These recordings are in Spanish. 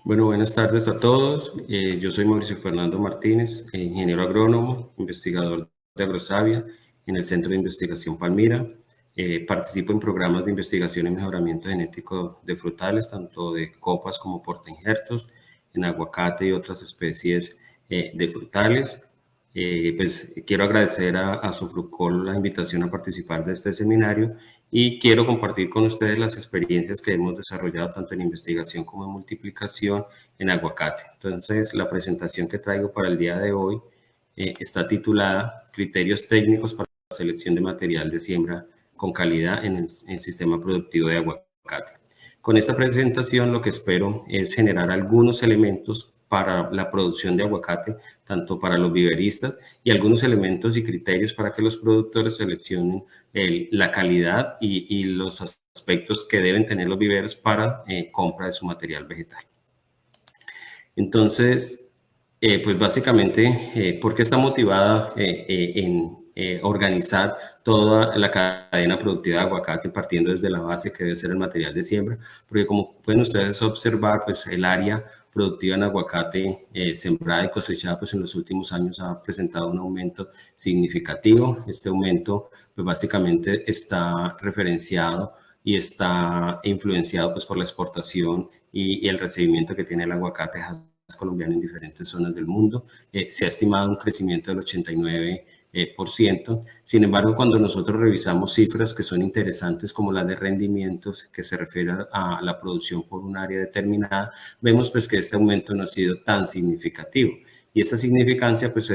Bueno, buenas tardes a todos. Yo soy Mauricio Fernando Martínez, ingeniero agrónomo, investigador de Agrosavia en el Centro de Investigación Palmira. Participo en programas de investigación y mejoramiento genético de frutales, tanto de copas como portainjertos, en aguacate y otras especies de frutales. Pues quiero agradecer a Sofrucol la invitación a participar de este seminario y quiero compartir con ustedes las experiencias que hemos desarrollado tanto en investigación como en multiplicación en aguacate. Entonces, la presentación que traigo para el día de hoy está titulada Criterios técnicos para la selección de material de siembra con calidad en el sistema productivo de aguacate. Con esta presentación lo que espero es generar algunos elementos para la producción de aguacate, tanto para los viveristas, y algunos elementos y criterios para que los productores seleccionen la calidad y los aspectos que deben tener los viveros para compra de su material vegetal. Entonces, pues básicamente, ¿por qué está motivada en organizar toda la cadena productiva de aguacate partiendo desde la base que debe ser el material de siembra? Porque como pueden ustedes observar, pues el área productiva en aguacate sembrada y cosechada pues en los últimos años ha presentado un aumento significativo. Este aumento pues básicamente está referenciado y está influenciado pues por la exportación y el recibimiento que tiene el aguacate colombiano en diferentes zonas del mundo. Se ha estimado un crecimiento del 89%. Sin embargo, cuando nosotros revisamos cifras que son interesantes como las de rendimientos que se refieren a la producción por un área determinada, vemos pues que este aumento no ha sido tan significativo. Y esa significancia pues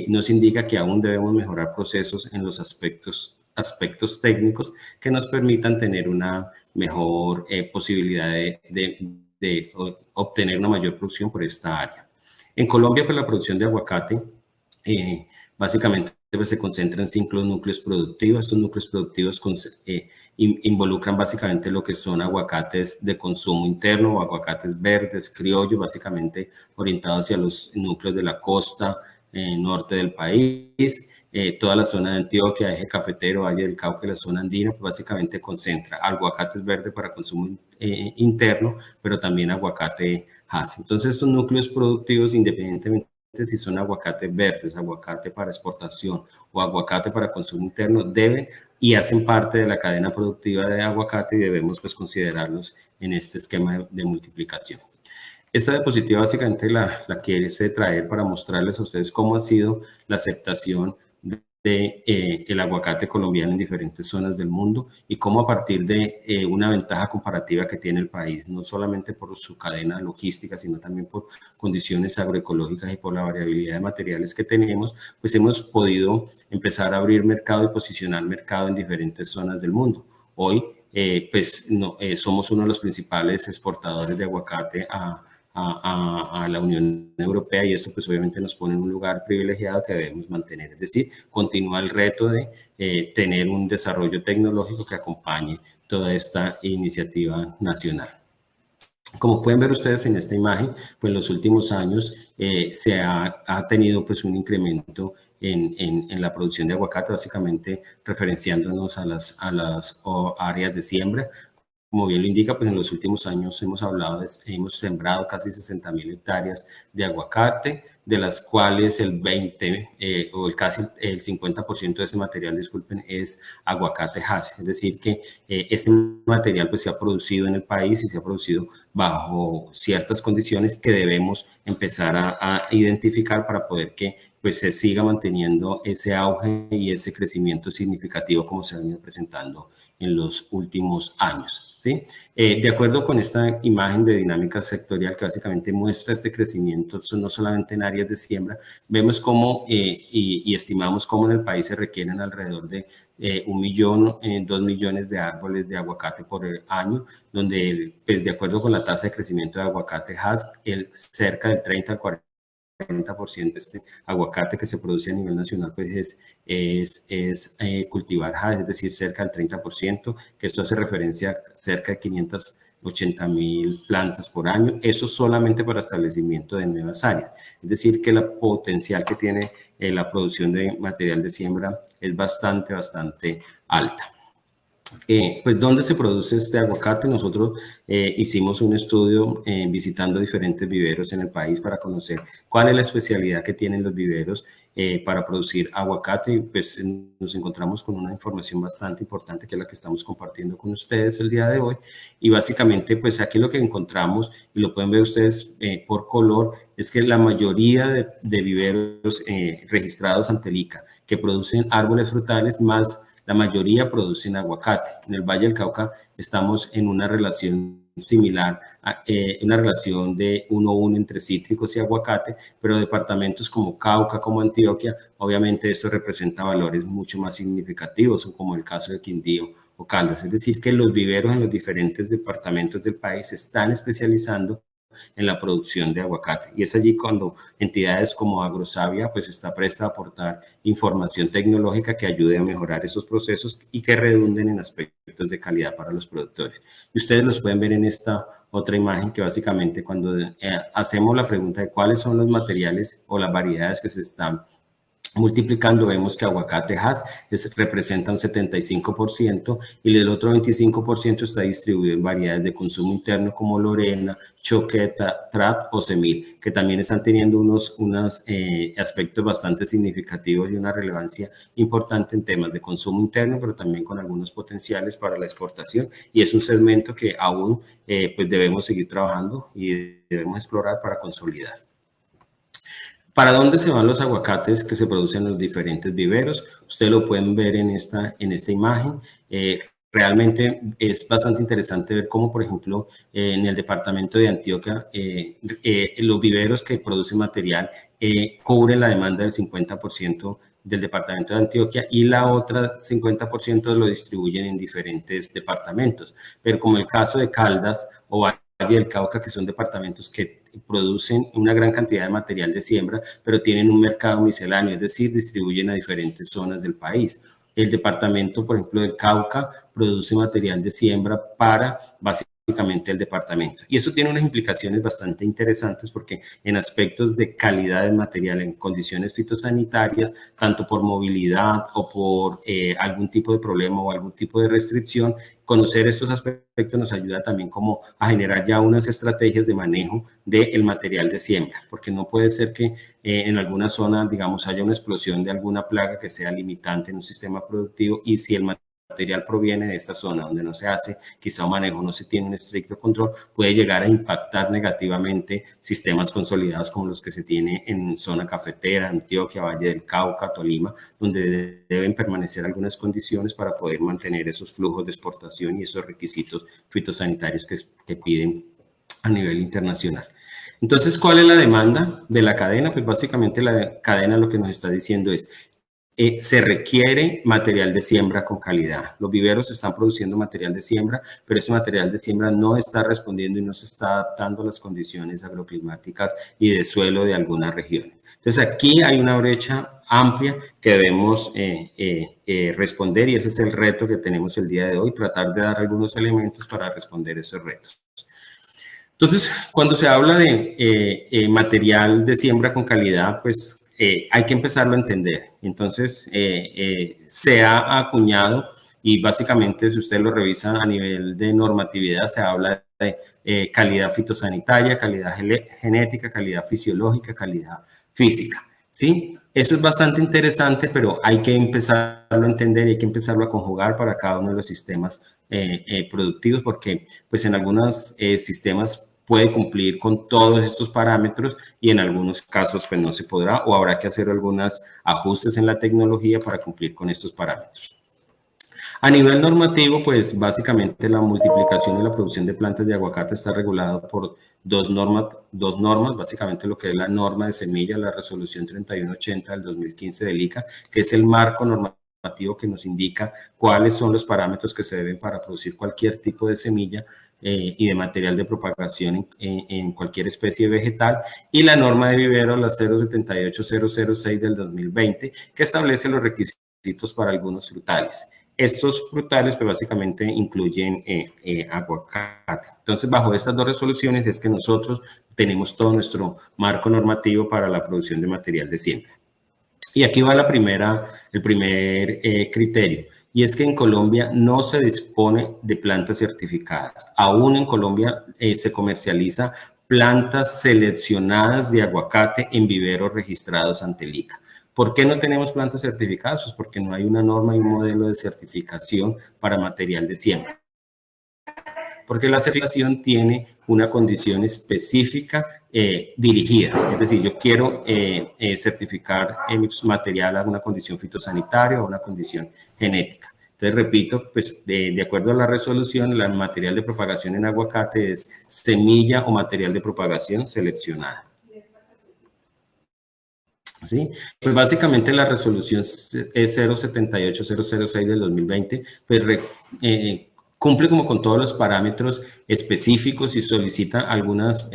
nos indica que aún debemos mejorar procesos en los aspectos técnicos que nos permitan tener una mejor posibilidad de obtener una mayor producción por esta área. En Colombia, pues la producción de aguacate básicamente pues, se concentra en 5 núcleos productivos. Estos núcleos productivos involucran básicamente lo que son aguacates de consumo interno o aguacates verdes, criollos, básicamente orientados hacia los núcleos de la costa norte del país. Toda la zona de Antioquia, eje cafetero, Valle del Cauca y la zona andina, pues básicamente concentra aguacates verdes para consumo interno, pero también aguacate Hass. Entonces, estos núcleos productivos, independientemente si son aguacates verdes, aguacate para exportación o aguacate para consumo interno, deben y hacen parte de la cadena productiva de aguacate y debemos pues considerarlos en este esquema de multiplicación. Esta diapositiva básicamente la quise traer para mostrarles a ustedes cómo ha sido la aceptación el aguacate colombiano en diferentes zonas del mundo y cómo a partir de una ventaja comparativa que tiene el país, no solamente por su cadena logística, sino también por condiciones agroecológicas y por la variabilidad de materiales que tenemos, pues hemos podido empezar a abrir mercado y posicionar mercado en diferentes zonas del mundo. Hoy, somos uno de los principales exportadores de aguacate a la Unión Europea y esto pues obviamente nos pone en un lugar privilegiado que debemos mantener. Es decir, continúa el reto de tener un desarrollo tecnológico que acompañe toda esta iniciativa nacional. Como pueden ver ustedes en esta imagen, pues en los últimos años se ha tenido pues un incremento en la producción de aguacate, básicamente referenciándonos a las áreas de siembra. Como bien lo indica, pues en los últimos años hemos sembrado casi 60.000 hectáreas de aguacate, de las cuales el 20 o casi el 50% de ese material, disculpen, es aguacate Hass. Es decir, que este material pues se ha producido en el país y se ha producido bajo ciertas condiciones que debemos empezar a identificar para poder que pues se siga manteniendo ese auge y ese crecimiento significativo como se ha venido presentando en los últimos años. ¿Sí? De acuerdo con esta imagen de dinámica sectorial que básicamente muestra este crecimiento, no solamente en áreas de siembra, vemos cómo y estimamos cómo en el país se requieren alrededor de 1 millón, 2 millones de árboles de aguacate por año, donde pues, de acuerdo con la tasa de crecimiento de aguacate Hass, cerca del 30 al 40% este aguacate que se produce a nivel nacional pues es cultivar Hass, es decir, cerca del 30%, que esto hace referencia a cerca de 580.000 plantas por año, eso solamente para establecimiento de nuevas áreas. Es decir, que la potencial que tiene la producción de material de siembra es bastante alta. Pues, ¿dónde se produce este aguacate? Nosotros hicimos un estudio visitando diferentes viveros en el país para conocer cuál es la especialidad que tienen los viveros para producir aguacate. Y pues nos encontramos con una información bastante importante que es la que estamos compartiendo con ustedes el día de hoy. Y básicamente, pues aquí lo que encontramos, y lo pueden ver ustedes por color, es que la mayoría de viveros registrados ante el ICA que producen árboles frutales, más la mayoría producen aguacate. En el Valle del Cauca estamos en una relación similar, una relación de 1-1 entre cítricos y aguacate, pero departamentos como Cauca, como Antioquia, obviamente esto representa valores mucho más significativos, como el caso de Quindío o Caldas. Es decir, que los viveros en los diferentes departamentos del país se están especializando en la producción de aguacate. Y es allí cuando entidades como Agrosavia pues está presta a aportar información tecnológica que ayude a mejorar esos procesos y que redunden en aspectos de calidad para los productores. Y ustedes los pueden ver en esta otra imagen que básicamente cuando hacemos la pregunta de cuáles son los materiales o las variedades que se están multiplicando, vemos que aguacate Hass representa un 75% y el otro 25% está distribuido en variedades de consumo interno como Lorena, Choqueta, Trap o Semil, que también están teniendo unos aspectos bastante significativos y una relevancia importante en temas de consumo interno, pero también con algunos potenciales para la exportación. Y es un segmento que aún pues debemos seguir trabajando y debemos explorar para consolidar. ¿Para dónde se van los aguacates que se producen en los diferentes viveros? Ustedes lo pueden ver en esta imagen. Realmente es bastante interesante ver cómo, por ejemplo, en el departamento de Antioquia, los viveros que producen material cubren la demanda del 50% del departamento de Antioquia y la otra 50% lo distribuyen en diferentes departamentos. Pero como el caso de Caldas o Valle del Cauca, que son departamentos que producen una gran cantidad de material de siembra, pero tienen un mercado misceláneo, es decir, distribuyen a diferentes zonas del país. El departamento, por ejemplo, del Cauca, produce material de siembra para básicamente el departamento. Y eso tiene unas implicaciones bastante interesantes porque en aspectos de calidad del material, en condiciones fitosanitarias, tanto por movilidad o por algún tipo de problema o algún tipo de restricción, conocer estos aspectos nos ayuda también como a generar ya unas estrategias de manejo del material de siembra, porque no puede ser que en alguna zona, digamos, haya una explosión de alguna plaga que sea limitante en un sistema productivo y si el material proviene de esta zona donde no se hace quizá un manejo, no se tiene un estricto control, puede llegar a impactar negativamente sistemas consolidados como los que se tiene en zona cafetera, Antioquia, Valle del Cauca, Tolima, donde deben permanecer algunas condiciones para poder mantener esos flujos de exportación y esos requisitos fitosanitarios que piden a nivel internacional. Entonces, ¿cuál es la demanda de la cadena? Pues básicamente la cadena lo que nos está diciendo es se requiere material de siembra con calidad. Los viveros están produciendo material de siembra, pero ese material de siembra no está respondiendo y no se está adaptando a las condiciones agroclimáticas y de suelo de algunas regiones. Entonces, aquí hay una brecha amplia que debemos responder y ese es el reto que tenemos el día de hoy, tratar de dar algunos elementos para responder esos retos. Entonces, cuando se habla de material de siembra con calidad, pues hay que empezarlo a entender. Entonces, se ha acuñado y básicamente si usted lo revisa a nivel de normatividad, se habla de calidad fitosanitaria, calidad genética, calidad fisiológica, calidad física, ¿sí? Esto es bastante interesante, pero hay que empezarlo a entender y hay que empezarlo a conjugar para cada uno de los sistemas productivos, porque pues en algunos sistemas puede cumplir con todos estos parámetros y en algunos casos pues no se podrá o habrá que hacer algunos ajustes en la tecnología para cumplir con estos parámetros. A nivel normativo, pues básicamente la multiplicación y la producción de plantas de aguacate está regulada por dos normas, básicamente lo que es la norma de semilla, la resolución 3180 del 2015 del ICA, que es el marco normativo que nos indica cuáles son los parámetros que se deben para producir cualquier tipo de semilla y de material de propagación en cualquier especie vegetal, y la norma de vivero, la 078006 del 2020, que establece los requisitos para algunos frutales. Estos frutales pues básicamente incluyen aguacate. Entonces, bajo estas dos resoluciones es que nosotros tenemos todo nuestro marco normativo para la producción de material de siembra. Y aquí va el primer criterio, y es que en Colombia no se dispone de plantas certificadas. Aún en Colombia se comercializa plantas seleccionadas de aguacate en viveros registrados ante el ICA. ¿Por qué no tenemos plantas certificadas? Pues porque no hay una norma y un modelo de certificación para material de siembra. Porque la certificación tiene una condición específica dirigida. Es decir, yo quiero certificar mi material a una condición fitosanitaria o una condición genética. Entonces, repito, pues de acuerdo a la resolución, el material de propagación en aguacate es semilla o material de propagación seleccionada. ¿Sí? Pues básicamente la resolución 078006 del 2020 pues cumple como con todos los parámetros específicos y solicita algunas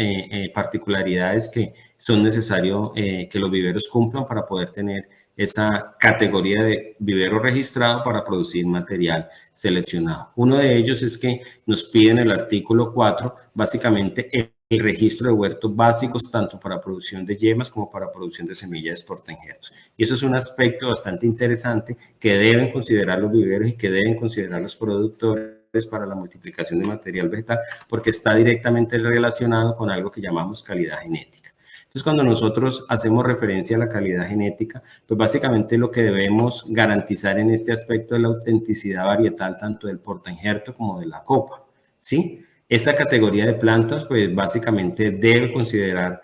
particularidades que son necesarios que los viveros cumplan para poder tener esa categoría de vivero registrado para producir material seleccionado. Uno de ellos es que nos piden el artículo 4, básicamente el registro de huertos básicos, tanto para producción de yemas como para producción de semillas de portainjertos. Y eso es un aspecto bastante interesante que deben considerar los viveros y que deben considerar los productores para la multiplicación de material vegetal, porque está directamente relacionado con algo que llamamos calidad genética. Entonces, cuando nosotros hacemos referencia a la calidad genética, pues básicamente lo que debemos garantizar en este aspecto es la autenticidad varietal tanto del portainjerto como de la copa, ¿sí? Esta categoría de plantas, pues básicamente debe considerar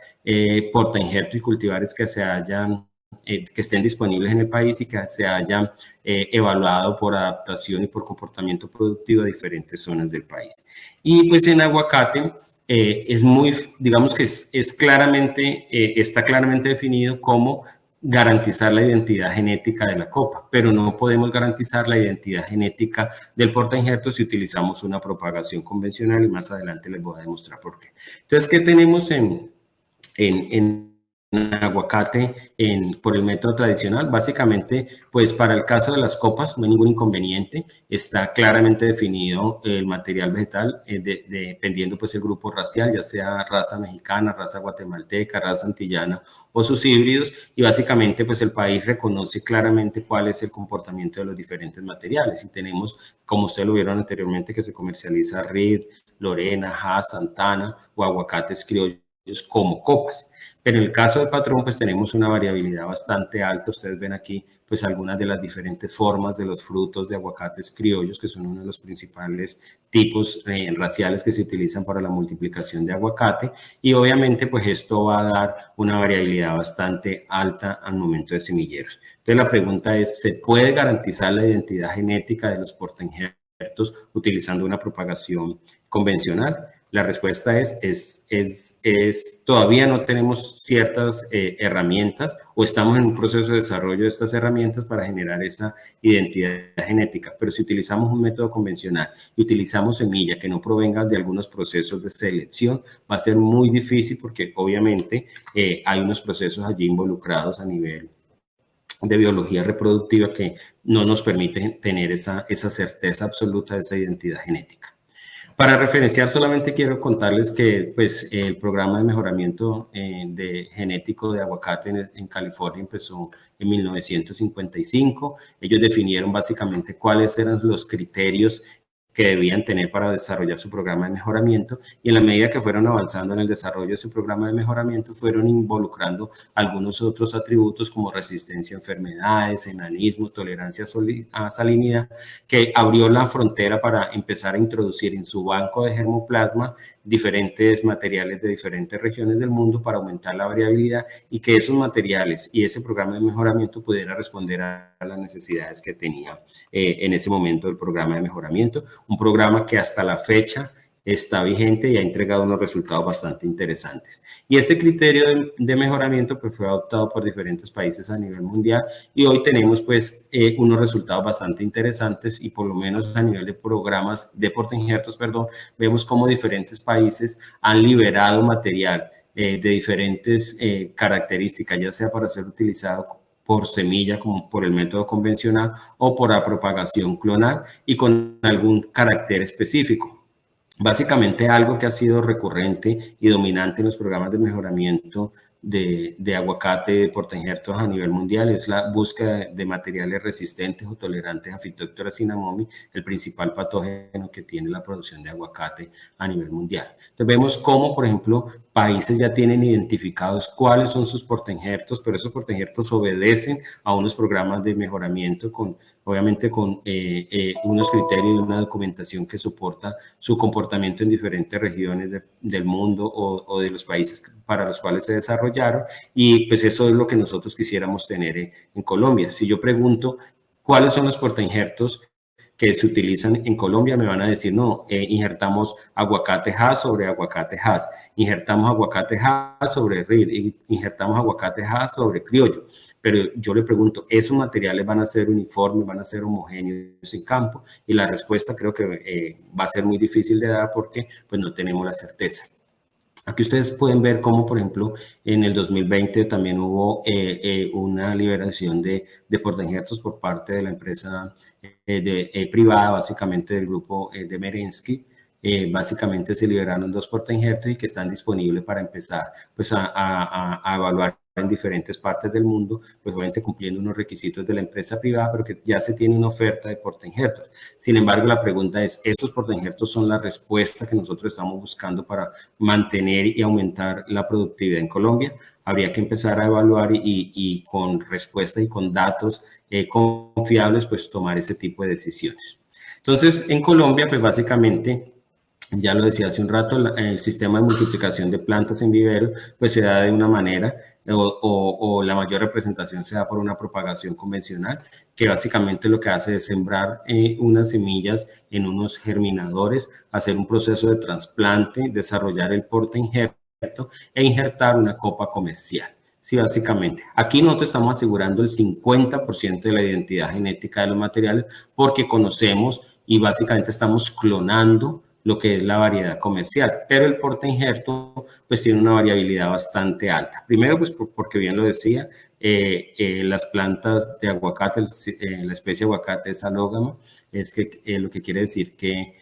portainjertos y cultivares que se hayan que estén disponibles en el país y que se hayan evaluado por adaptación y por comportamiento productivo a diferentes zonas del país. Y pues en aguacate es muy, digamos que es claramente, está claramente definido como garantizar la identidad genética de la copa, pero no podemos garantizar la identidad genética del portainjerto si utilizamos una propagación convencional y más adelante les voy a demostrar por qué. Entonces, ¿qué tenemos en aguacate por el método tradicional? Básicamente, pues para el caso de las copas no hay ningún inconveniente, está claramente definido el material vegetal dependiendo pues el grupo racial, ya sea raza mexicana, raza guatemalteca, raza antillana o sus híbridos, y básicamente pues el país reconoce claramente cuál es el comportamiento de los diferentes materiales, y tenemos, como ustedes lo vieron anteriormente, que se comercializa Reed, Lorena, Hass, Santana o aguacates criollos como copas. Pero en el caso del patrón, pues tenemos una variabilidad bastante alta. Ustedes ven aquí, pues algunas de las diferentes formas de los frutos de aguacates criollos, que son uno de los principales tipos raciales que se utilizan para la multiplicación de aguacate. Y obviamente, pues esto va a dar una variabilidad bastante alta al momento de semilleros. Entonces, la pregunta es, ¿se puede garantizar la identidad genética de los portainjertos utilizando una propagación convencional? La respuesta es todavía no tenemos ciertas herramientas o estamos en un proceso de desarrollo de estas herramientas para generar esa identidad genética. Pero si utilizamos un método convencional y utilizamos semilla que no provenga de algunos procesos de selección, va a ser muy difícil porque obviamente hay unos procesos allí involucrados a nivel de biología reproductiva que no nos permiten tener esa certeza absoluta de esa identidad genética. Para referenciar, solamente quiero contarles que pues, el programa de mejoramiento genético de aguacate en California empezó en 1955. Ellos definieron básicamente cuáles eran los criterios que debían tener para desarrollar su programa de mejoramiento, y en la medida que fueron avanzando en el desarrollo de ese programa de mejoramiento fueron involucrando algunos otros atributos como resistencia a enfermedades, enanismo, tolerancia a salinidad, que abrió la frontera para empezar a introducir en su banco de germoplasma diferentes materiales de diferentes regiones del mundo para aumentar la variabilidad y que esos materiales y ese programa de mejoramiento pudiera responder a las necesidades que tenía en ese momento el programa de mejoramiento, un programa que hasta la fecha está vigente y ha entregado unos resultados bastante interesantes. Y este criterio de mejoramiento pues, fue adoptado por diferentes países a nivel mundial y hoy tenemos pues unos resultados bastante interesantes y por lo menos a nivel de programas de portainjertos, vemos cómo diferentes países han liberado material de diferentes características, ya sea para ser utilizado por semilla como por el método convencional o por la propagación clonal y con algún carácter específico. Básicamente algo que ha sido recurrente y dominante en los programas de mejoramiento de aguacate de portainjertos a nivel mundial es la búsqueda de materiales resistentes o tolerantes a Phytophthora cinnamomi, el principal patógeno que tiene la producción de aguacate a nivel mundial. Entonces vemos cómo, por ejemplo, países ya tienen identificados cuáles son sus portainjertos, pero esos portainjertos obedecen a unos programas de mejoramiento obviamente con unos criterios y una documentación que soporta su comportamiento en diferentes regiones del mundo o de los países para los cuales se desarrollaron, y pues eso es lo que nosotros quisiéramos tener en Colombia. Si yo pregunto cuáles son los portainjertos que se utilizan en Colombia, me van a decir, no, injertamos aguacate Hass sobre aguacate Hass, injertamos aguacate Hass sobre Reed, injertamos aguacate Hass sobre criollo. Pero yo le pregunto, ¿esos materiales van a ser uniformes, van a ser homogéneos en campo? Y la respuesta creo que va a ser muy difícil de dar porque pues no tenemos la certeza. Aquí ustedes pueden ver cómo, por ejemplo, en el 2020 también hubo una liberación de portainjertos por parte de la empresa privada, básicamente del grupo de Merensky. Básicamente se liberaron 2 portainjertos y que están disponibles para empezar pues, a evaluar en diferentes partes del mundo, pues obviamente cumpliendo unos requisitos de la empresa privada, pero que ya se tiene una oferta de portainjertos. Sin embargo, la pregunta es, ¿estos portainjertos son la respuesta que nosotros estamos buscando para mantener y aumentar la productividad en Colombia? Habría que empezar a evaluar y con respuesta y con datos confiables, pues tomar ese tipo de decisiones. Entonces, en Colombia, pues básicamente, ya lo decía hace un rato, el sistema de multiplicación de plantas en vivero, pues se da de una manera, o la mayor representación se da por una propagación convencional, que básicamente lo que hace es sembrar unas semillas en unos germinadores, hacer un proceso de trasplante, desarrollar el portainjerto e injertar una copa comercial. Sí, básicamente. Aquí nosotros estamos asegurando el 50% de la identidad genética de los materiales porque conocemos y básicamente estamos clonando lo que es la variedad comercial, pero el portainjerto pues tiene una variabilidad bastante alta. Primero pues porque bien lo decía, las plantas de aguacate, la especie aguacate es alógama, es que lo que quiere decir que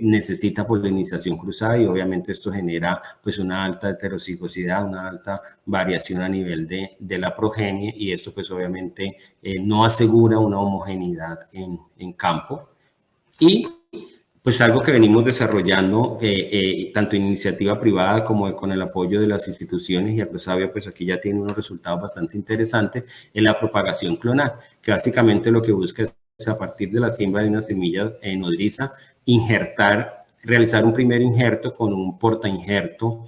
necesita polinización cruzada y obviamente esto genera pues una alta heterocigosidad, una alta variación a nivel de la progenie y esto pues obviamente no asegura una homogeneidad en campo. Y pues algo que venimos desarrollando tanto en iniciativa privada como con el apoyo de las instituciones y Aprosavia, pues aquí ya tiene unos resultados bastante interesantes en la propagación clonal, que básicamente lo que busca es a partir de la siembra de una semilla nodriza, realizar un primer injerto con un portainjerto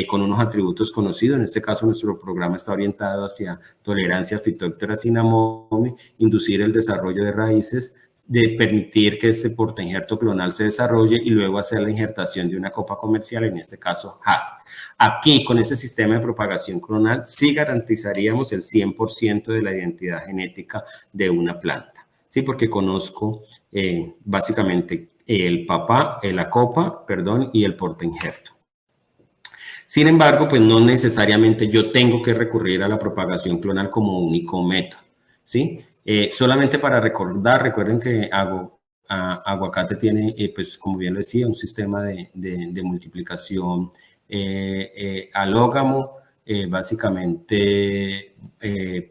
con unos atributos conocidos. En este caso, nuestro programa está orientado hacia tolerancia a Phytophthora cinnamomi, inducir el desarrollo de raíces, de permitir que este portainjerto clonal se desarrolle y luego hacer la injertación de una copa comercial, en este caso Hass. Aquí, con ese sistema de propagación clonal, sí garantizaríamos el 100% de la identidad genética de una planta. Sí, porque conozco básicamente el papá, la copa, perdón, y el portainjerto. Sin embargo, pues no necesariamente yo tengo que recurrir a la propagación clonal como único método, ¿sí? Solamente para recordar, recuerden que aguacate tiene, pues como bien lo decía, un sistema de multiplicación alógamo. Básicamente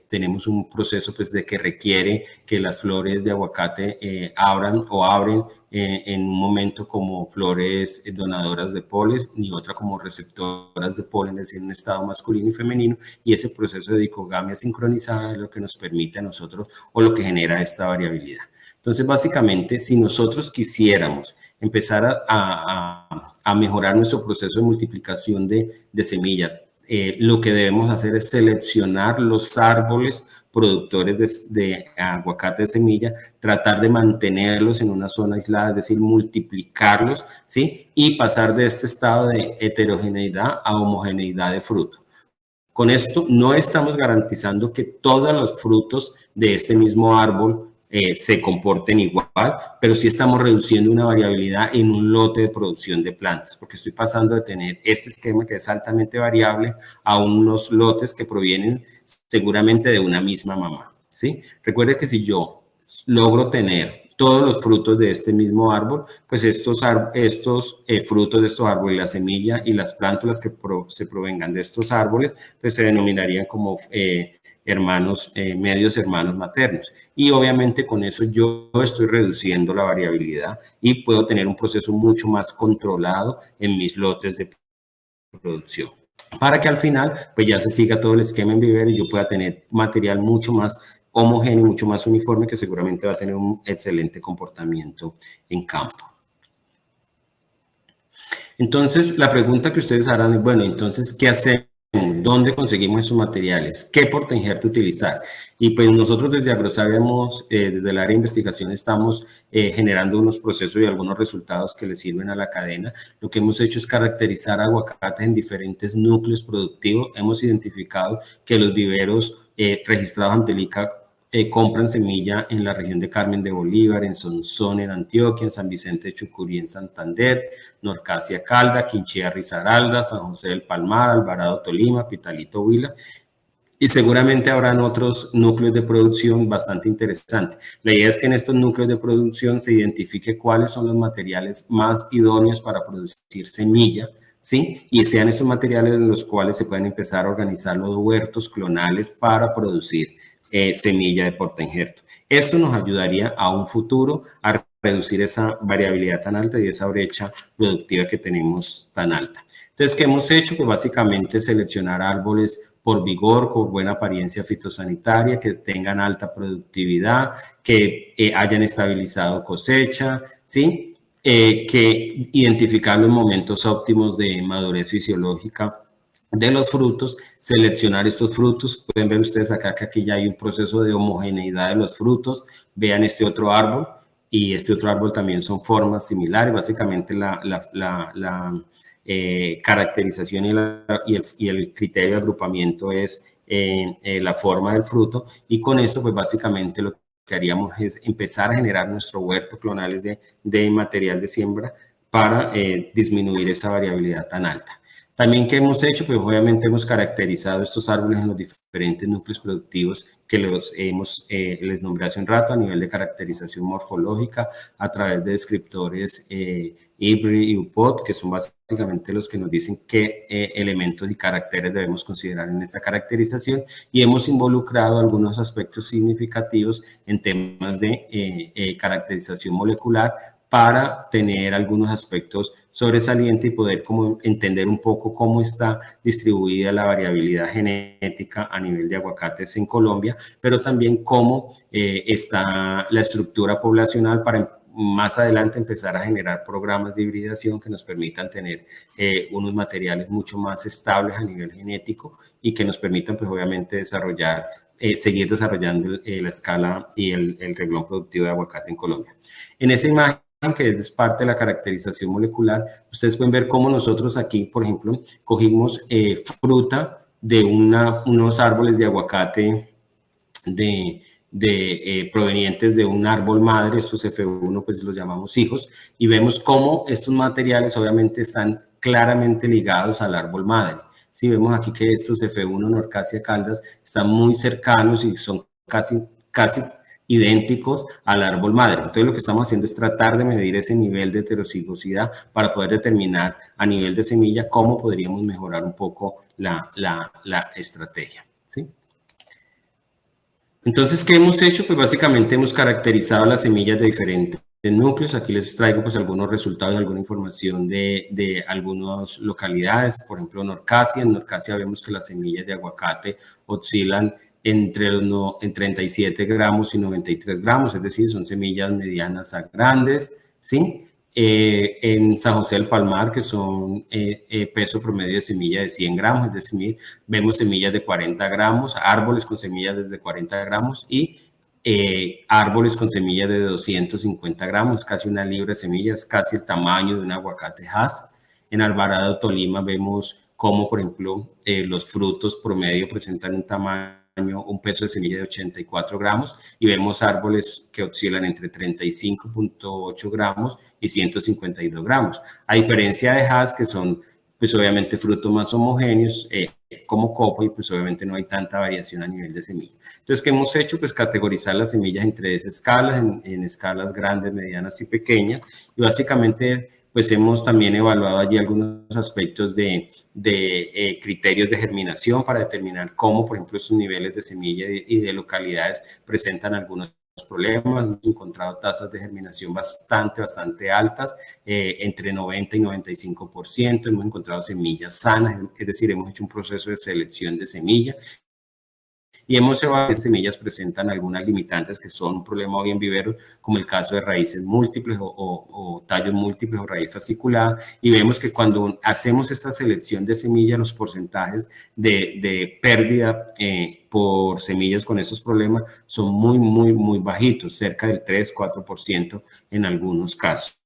tenemos un proceso pues, de que requiere que las flores de aguacate abran o abren en un momento como flores donadoras de polen y otra como receptoras de polen, es decir, en un estado masculino y femenino, y ese proceso de dicogamia sincronizada es lo que nos permite a nosotros o lo que genera esta variabilidad. Entonces, básicamente, si nosotros quisiéramos empezar a mejorar nuestro proceso de multiplicación de semillas, lo que debemos hacer es seleccionar los árboles productores de aguacate de semilla, tratar de mantenerlos en una zona aislada, es decir, multiplicarlos, ¿sí? Y pasar de este estado de heterogeneidad a homogeneidad de fruto. Con esto no estamos garantizando que todos los frutos de este mismo árbol se comporten igual, pero sí estamos reduciendo una variabilidad en un lote de producción de plantas, porque estoy pasando de tener este esquema que es altamente variable a unos lotes que provienen seguramente de una misma mamá, ¿sí? Recuerde que si yo logro tener todos los frutos de este mismo árbol, pues estos frutos de estos árboles, la semilla y las plántulas que se provengan de estos árboles, pues se denominarían como medios hermanos maternos. Y obviamente con eso yo estoy reduciendo la variabilidad y puedo tener un proceso mucho más controlado en mis lotes de producción, para que al final pues ya se siga todo el esquema en vivero y yo pueda tener material mucho más homogéneo, mucho más uniforme, que seguramente va a tener un excelente comportamiento en campo. Entonces, la pregunta que ustedes harán es, bueno, entonces, ¿qué hacemos? ¿Dónde conseguimos esos materiales? ¿Qué portainjerto utilizar? Y pues nosotros desde Agrosavia, desde el área de investigación, estamos generando unos procesos y algunos resultados que le sirven a la cadena. Lo que hemos hecho es caracterizar aguacates en diferentes núcleos productivos. Hemos identificado que los viveros registrados ante el ICA compran semilla en la región de Carmen de Bolívar, en Sonsón, en Antioquia, en San Vicente de Chucurí, en Santander, Norcasia Calda, Quinchía Risaralda, San José del Palmar, Alvarado Tolima, Pitalito Huila, y seguramente habrán otros núcleos de producción bastante interesantes. La idea es que en estos núcleos de producción se identifique cuáles son los materiales más idóneos para producir semilla, ¿sí? Y sean estos materiales en los cuales se pueden empezar a organizar los huertos clonales para producir semilla de portainjerto. Esto nos ayudaría a un futuro a reducir esa variabilidad tan alta y esa brecha productiva que tenemos tan alta. Entonces, ¿qué hemos hecho? Pues básicamente seleccionar árboles por vigor, con buena apariencia fitosanitaria, que tengan alta productividad, que hayan estabilizado cosecha, ¿sí? Que identificar los momentos óptimos de madurez fisiológica de los frutos, seleccionar estos frutos. Pueden ver ustedes acá que aquí ya hay un proceso de homogeneidad de los frutos. Vean este otro árbol y este otro árbol también son formas similares. Básicamente la caracterización y el criterio de agrupamiento es la forma del fruto, y con esto pues básicamente lo que haríamos es empezar a generar nuestro huerto clonales de material de siembra para disminuir esa variabilidad tan alta. También, ¿qué hemos hecho? Pues obviamente hemos caracterizado estos árboles en los diferentes núcleos productivos que les nombré hace un rato, a nivel de caracterización morfológica, a través de descriptores IBRI y UPOT, que son básicamente los que nos dicen qué elementos y caracteres debemos considerar en esta caracterización, y hemos involucrado algunos aspectos significativos en temas de caracterización molecular para tener algunos aspectos sobresalientes y poder como entender un poco cómo está distribuida la variabilidad genética a nivel de aguacates en Colombia, pero también cómo está la estructura poblacional para más adelante empezar a generar programas de hibridación que nos permitan tener unos materiales mucho más estables a nivel genético y que nos permitan pues obviamente desarrollar, seguir desarrollando la escala y el renglón productivo de aguacate en Colombia. En esta imagen, que es parte de la caracterización molecular, ustedes pueden ver cómo nosotros aquí, por ejemplo, cogimos fruta de unos árboles de aguacate provenientes de un árbol madre, estos F1 pues los llamamos hijos, y vemos cómo estos materiales obviamente están claramente ligados al árbol madre. Si vemos aquí que estos F1 Norcasia Caldas están muy cercanos y son casi idénticos al árbol madre. Entonces lo que estamos haciendo es tratar de medir ese nivel de heterocigosidad para poder determinar a nivel de semilla cómo podríamos mejorar un poco la estrategia, ¿sí? Entonces, ¿qué hemos hecho? Pues básicamente hemos caracterizado las semillas de diferentes núcleos. Aquí les traigo pues algunos resultados y alguna información de algunas localidades. Por ejemplo, Norcasia. En Norcasia vemos que las semillas de aguacate oscilan entre 37 gramos y 93 gramos, es decir, son semillas medianas a grandes, ¿sí? En San José del Palmar, que son peso promedio de semilla de 100 gramos, es decir, vemos semillas de 40 gramos, árboles con semillas desde 40 gramos y árboles con semillas de 250 gramos, casi una libra de semillas, casi el tamaño de un aguacate Hass. En Alvarado, Tolima, vemos cómo, por ejemplo, los frutos promedio presentan un peso de semilla de 84 gramos y vemos árboles que oscilan entre 35.8 gramos y 152 gramos. A diferencia de Hass, que son pues obviamente frutos más homogéneos, como copo y pues obviamente no hay tanta variación a nivel de semilla. Entonces, ¿qué hemos hecho? Pues categorizar las semillas en tres escalas, en escalas grandes, medianas y pequeñas. Y básicamente, pues hemos también evaluado allí algunos aspectos de criterios de germinación para determinar cómo, por ejemplo, sus niveles de semilla y de localidades presentan algunos problemas. Hemos encontrado tasas de germinación bastante altas, entre 90 y 95%. Hemos encontrado semillas sanas, es decir, hemos hecho un proceso de selección de semilla y hemos evaluado que semillas presentan algunas limitantes que son un problema hoy en viveros, como el caso de raíces múltiples o tallos múltiples o raíz fasciculada, y vemos que cuando hacemos esta selección de semillas, los porcentajes de pérdida por semillas con esos problemas son muy bajitos, cerca del 3-4% en algunos casos.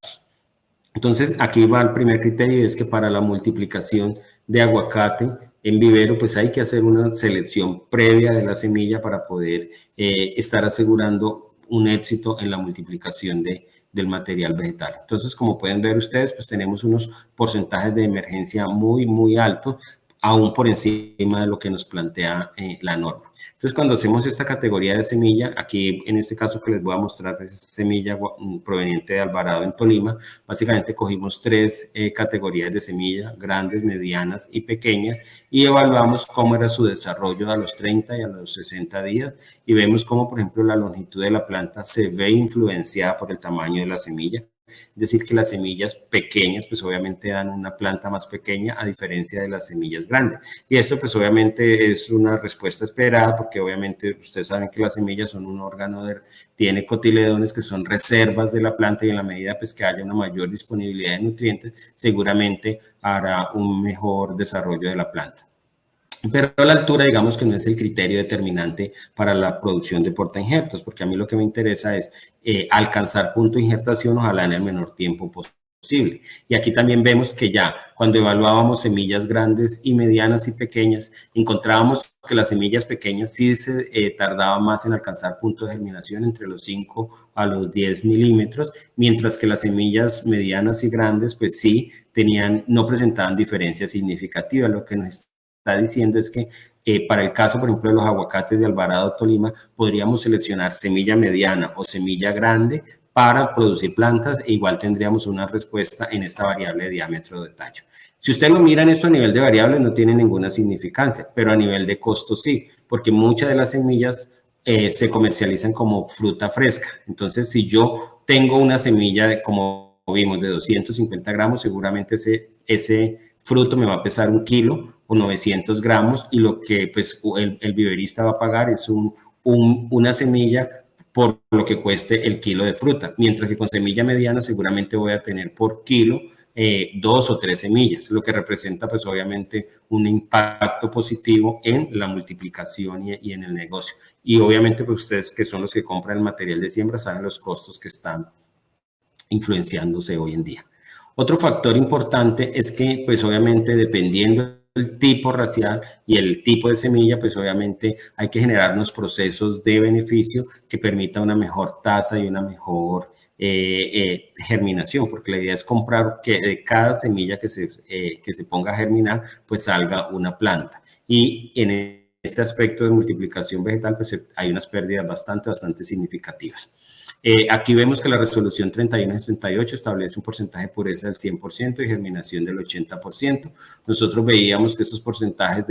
Entonces, aquí va el primer criterio, y es que para la multiplicación de aguacate en vivero, pues hay que hacer una selección previa de la semilla para poder estar asegurando un éxito en la multiplicación del material vegetal. Entonces, como pueden ver ustedes, pues tenemos unos porcentajes de emergencia muy altos, aún por encima de lo que nos plantea la norma. Entonces, cuando hacemos esta categoría de semilla, aquí en este caso que les voy a mostrar es semilla proveniente de Alvarado en Tolima. Básicamente cogimos tres categorías de semilla, grandes, medianas y pequeñas, y evaluamos cómo era su desarrollo a los 30 y a los 60 días, y vemos cómo, por ejemplo, la longitud de la planta se ve influenciada por el tamaño de la semilla. Es decir, que las semillas pequeñas, pues obviamente dan una planta más pequeña a diferencia de las semillas grandes. Y esto, pues obviamente es una respuesta esperada, porque obviamente ustedes saben que las semillas son un órgano, tiene cotiledones que son reservas de la planta, y en la medida pues que haya una mayor disponibilidad de nutrientes, seguramente hará un mejor desarrollo de la planta. Pero la altura, digamos que no es el criterio determinante para la producción de portainjertos, porque a mí lo que me interesa es alcanzar punto de injertación, ojalá en el menor tiempo posible. Y aquí también vemos que ya cuando evaluábamos semillas grandes y medianas y pequeñas, encontrábamos que las semillas pequeñas sí se tardaban más en alcanzar punto de germinación, entre los 5 a los 10 milímetros, mientras que las semillas medianas y grandes, pues sí no presentaban diferencias significativas, lo que nos está diciendo es que para el caso, por ejemplo, de los aguacates de Alvarado, Tolima, podríamos seleccionar semilla mediana o semilla grande para producir plantas, e igual tendríamos una respuesta en esta variable de diámetro de tallo. Si ustedes lo miran, esto a nivel de variables no tiene ninguna significancia, pero a nivel de costo sí, porque muchas de las semillas se comercializan como fruta fresca. Entonces, si yo tengo una semilla, como vimos, de 250 gramos, seguramente ese fruto me va a pesar 1 kilo o 900 gramos, y lo que pues el viverista va a pagar es una semilla por lo que cueste el kilo de fruta, mientras que con semilla mediana seguramente voy a tener por kilo 2 o 3 semillas, lo que representa pues obviamente un impacto positivo en la multiplicación y en el negocio. Y obviamente pues ustedes, que son los que compran el material de siembra, saben los costos que están influenciándose hoy en día. Otro factor importante es que, pues obviamente, dependiendo del tipo racial y el tipo de semilla, pues obviamente hay que generar unos procesos de beneficio que permita una mejor tasa y una mejor germinación, porque la idea es comprar que de cada semilla que se ponga a germinar, pues salga una planta. Y en este aspecto de multiplicación vegetal, pues hay unas pérdidas bastante significativas. Aquí vemos que la resolución 3168 establece un porcentaje de pureza del 100% y germinación del 80%. Nosotros veíamos que estos porcentajes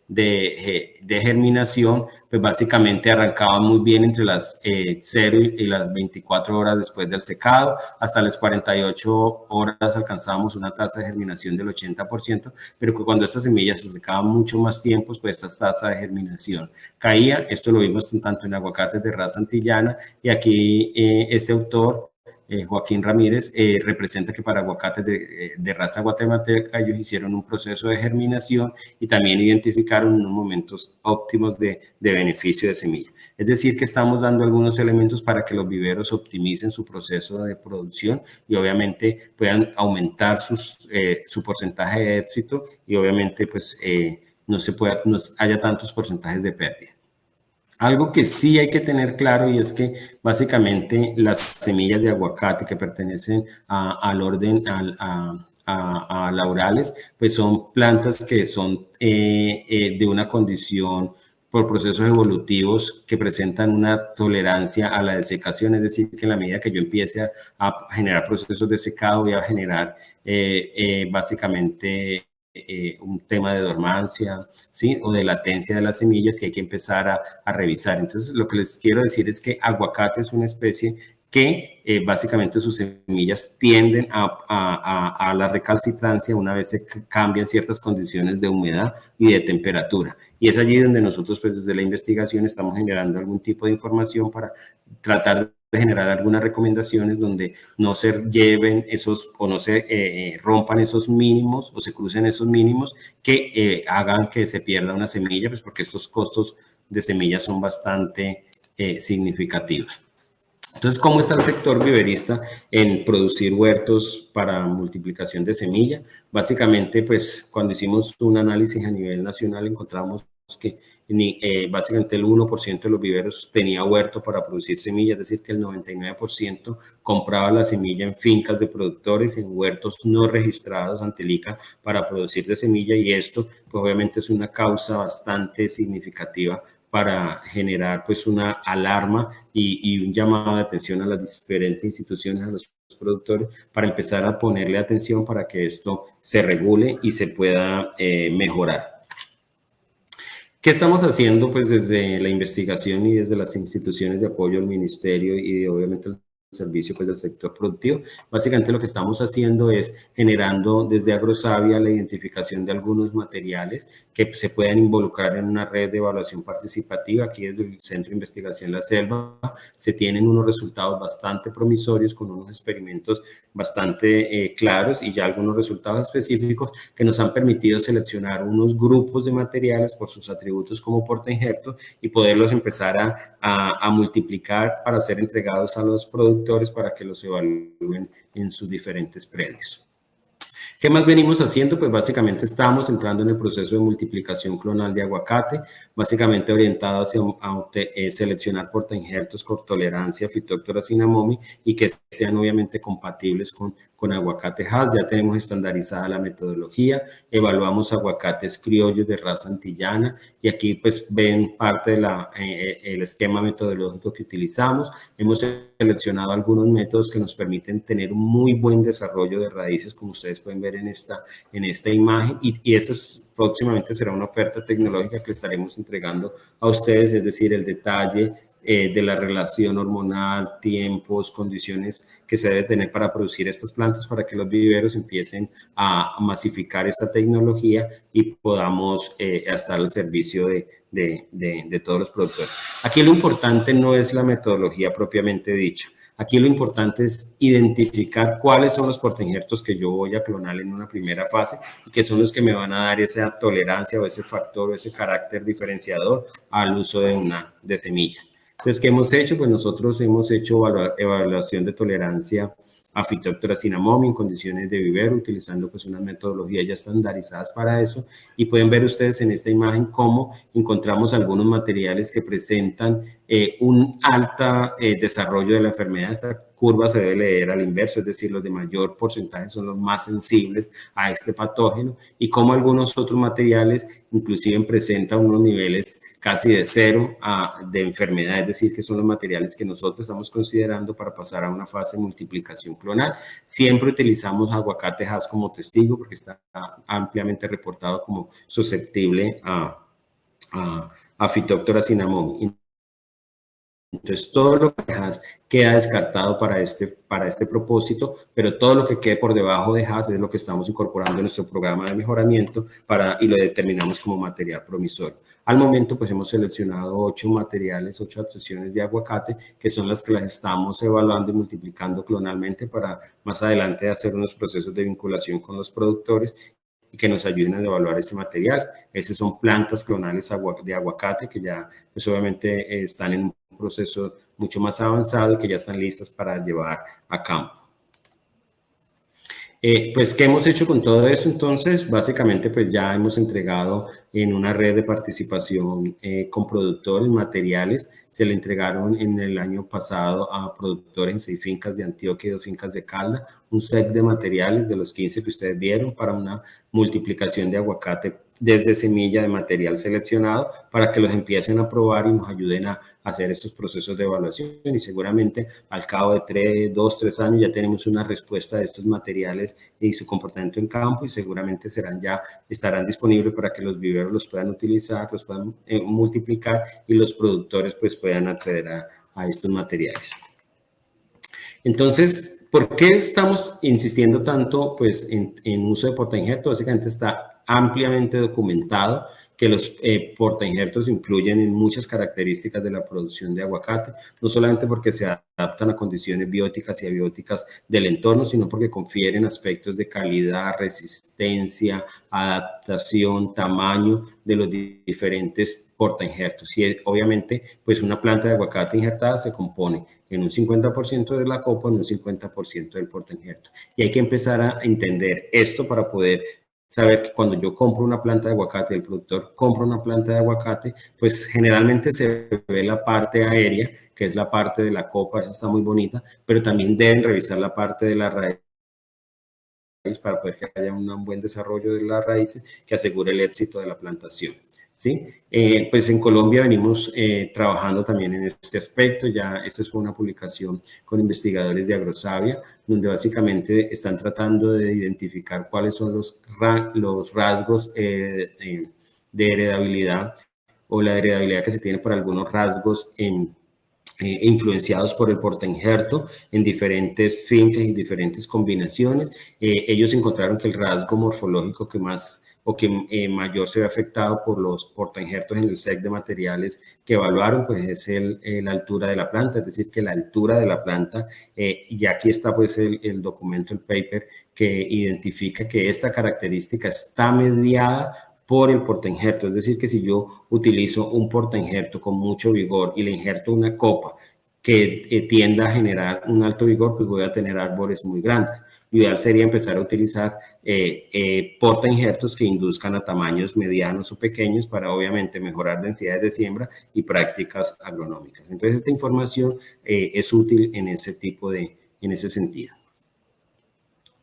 de germinación, pues básicamente arrancaban muy bien entre las 0 y las 24 horas después del secado. Hasta las 48 horas alcanzábamos una tasa de germinación del 80%, pero que cuando estas semillas se secaban mucho más tiempo, pues esta tasa de germinación caía. Esto lo vimos tanto en aguacates de raza antillana, y aquí este autor, Joaquín Ramírez, representa que para aguacates de raza guatemalteca ellos hicieron un proceso de germinación y también identificaron unos momentos óptimos de beneficio de semilla. Es decir, que estamos dando algunos elementos para que los viveros optimicen su proceso de producción y obviamente puedan aumentar su porcentaje de éxito, y obviamente pues no haya tantos porcentajes de pérdida. Algo que sí hay que tener claro, y es que básicamente las semillas de aguacate que pertenecen al orden, a laurales, pues son plantas que son de una condición por procesos evolutivos que presentan una tolerancia a la desecación, es decir, que en la medida que yo empiece a generar procesos de secado, voy a generar básicamente un tema de dormancia, ¿sí? O de latencia de las semillas que hay que empezar a revisar. Entonces, lo que les quiero decir es que aguacate es una especie que básicamente sus semillas tienden a la recalcitrancia una vez se cambian ciertas condiciones de humedad y de temperatura. Y es allí donde nosotros, pues desde la investigación, estamos generando algún tipo de información para tratar de generar algunas recomendaciones donde no se lleven esos o no se rompan esos mínimos o se crucen esos mínimos que hagan que se pierda una semilla, pues porque estos costos de semillas son bastante significativos. Entonces, ¿cómo está el sector viverista en producir huertos para multiplicación de semilla? Básicamente, pues cuando hicimos un análisis a nivel nacional encontramos que básicamente el 1% de los viveros tenía huerto para producir semillas, es decir, que el 99% compraba la semilla en fincas de productores, en huertos no registrados ante el ICA para producir de semilla, y esto pues obviamente es una causa bastante significativa para generar pues una alarma y un llamado de atención a las diferentes instituciones, a los productores, para empezar a ponerle atención para que esto se regule y se pueda mejorar. ¿Qué estamos haciendo pues desde la investigación y desde las instituciones de apoyo al ministerio y obviamente el servicio pues, del sector productivo? Básicamente lo que estamos haciendo es generando desde Agrosavia la identificación de algunos materiales que se puedan involucrar en una red de evaluación participativa. Aquí desde el Centro de Investigación La Selva se tienen unos resultados bastante promisorios con unos experimentos bastante claros y ya algunos resultados específicos que nos han permitido seleccionar unos grupos de materiales por sus atributos como portainjerto y poderlos empezar a multiplicar para ser entregados a los productores para que los evalúen en sus diferentes predios. ¿Qué más venimos haciendo? Pues básicamente estamos entrando en el proceso de multiplicación clonal de aguacate, básicamente orientado hacia seleccionar portainjertos con tolerancia a Phytophthora cinnamomi y que sean obviamente compatibles con aguacate Hass. Ya tenemos estandarizada la metodología, evaluamos aguacates criollos de raza antillana y aquí pues ven parte de el esquema metodológico que utilizamos. Hemos seleccionado algunos métodos que nos permiten tener un muy buen desarrollo de raíces, como ustedes pueden ver en esta imagen, y esto próximamente será una oferta tecnológica que estaremos entregando a ustedes, es decir, el detalle de la relación hormonal, tiempos, condiciones que se debe tener para producir estas plantas para que los viveros empiecen a masificar esta tecnología y podamos estar al servicio de todos los productores. Aquí lo importante no es la metodología propiamente dicha. Aquí lo importante es identificar cuáles son los portainjertos que yo voy a clonar en una primera fase y que son los que me van a dar esa tolerancia o ese factor o ese carácter diferenciador al uso de semilla. Entonces, ¿qué hemos hecho? Pues nosotros hemos hecho evaluación de tolerancia a Phytophthora cinnamomi en condiciones de vivero, utilizando pues unas metodologías ya estandarizadas para eso. Y pueden ver ustedes en esta imagen cómo encontramos algunos materiales que presentan un alto desarrollo de la enfermedad. Esta curva se debe leer al inverso, es decir, los de mayor porcentaje son los más sensibles a este patógeno, y como algunos otros materiales inclusive presentan unos niveles casi de cero de enfermedad, es decir, que son los materiales que nosotros estamos considerando para pasar a una fase de multiplicación clonal. Siempre utilizamos aguacate Hass como testigo porque está ampliamente reportado como susceptible a Phytophthora cinnamomi. Entonces, todo lo que Hass queda descartado para este propósito, pero todo lo que quede por debajo de Hass es lo que estamos incorporando en nuestro programa de mejoramiento y lo determinamos como material promisorio. Al momento, pues hemos seleccionado 8 materiales, 8 accesiones de aguacate, que son las que las estamos evaluando y multiplicando clonalmente para más adelante hacer unos procesos de vinculación con los productores y que nos ayuden a evaluar este material. Estas son plantas clonales de aguacate que ya pues obviamente están en un proceso mucho más avanzado y que ya están listas para llevar a campo. Pues, ¿qué hemos hecho con todo eso? Entonces, básicamente, pues ya hemos entregado en una red de participación con productores materiales. Se le entregaron en el año pasado a productores en 6 fincas de Antioquia y 2 fincas de Calda, un set de materiales de los 15 que ustedes vieron para una multiplicación de aguacate desde semilla de material seleccionado para que los empiecen a probar y nos ayuden a hacer estos procesos de evaluación, y seguramente al cabo de 2, 3 años ya tenemos una respuesta de estos materiales y su comportamiento en campo, y seguramente estarán disponibles para que los viveros los puedan utilizar, los puedan multiplicar y los productores pues puedan acceder a estos materiales. Entonces, ¿por qué estamos insistiendo tanto pues, en uso de portainjerto? Básicamente está ampliamente documentado que los portainjertos influyen en muchas características de la producción de aguacate, no solamente porque se adaptan a condiciones bióticas y abióticas del entorno, sino porque confieren aspectos de calidad, resistencia, adaptación, tamaño de los diferentes portainjertos. Y obviamente, pues una planta de aguacate injertada se compone en un 50% de la copa, en un 50% del portainjerto. Y hay que empezar a entender esto para poder saber que cuando yo compro una planta de aguacate, el productor compra una planta de aguacate, pues generalmente se ve la parte aérea, que es la parte de la copa, esa está muy bonita, pero también deben revisar la parte de la raíz para poder que haya un buen desarrollo de las raíces que asegure el éxito de la plantación. ¿Sí? Pues en Colombia venimos trabajando también en este aspecto. Ya esta fue una publicación con investigadores de Agrosavia, donde básicamente están tratando de identificar cuáles son los rasgos de heredabilidad o la heredabilidad que se tiene por algunos rasgos influenciados por el portainjerto en diferentes fincas y diferentes combinaciones. Ellos encontraron que el rasgo morfológico que más o que mayor se ve afectado por los portainjertos en el set de materiales que evaluaron, pues es la altura de la planta, es decir, que la altura de la planta, y aquí está pues el documento, el paper, que identifica que esta característica está mediada por el portainjerto, es decir, que si yo utilizo un portainjerto con mucho vigor y le injerto una copa que tienda a generar un alto vigor, pues voy a tener árboles muy grandes. Lo ideal sería empezar a utilizar portainjertos que induzcan a tamaños medianos o pequeños para obviamente mejorar densidades de siembra y prácticas agronómicas. Entonces esta información es útil en ese sentido.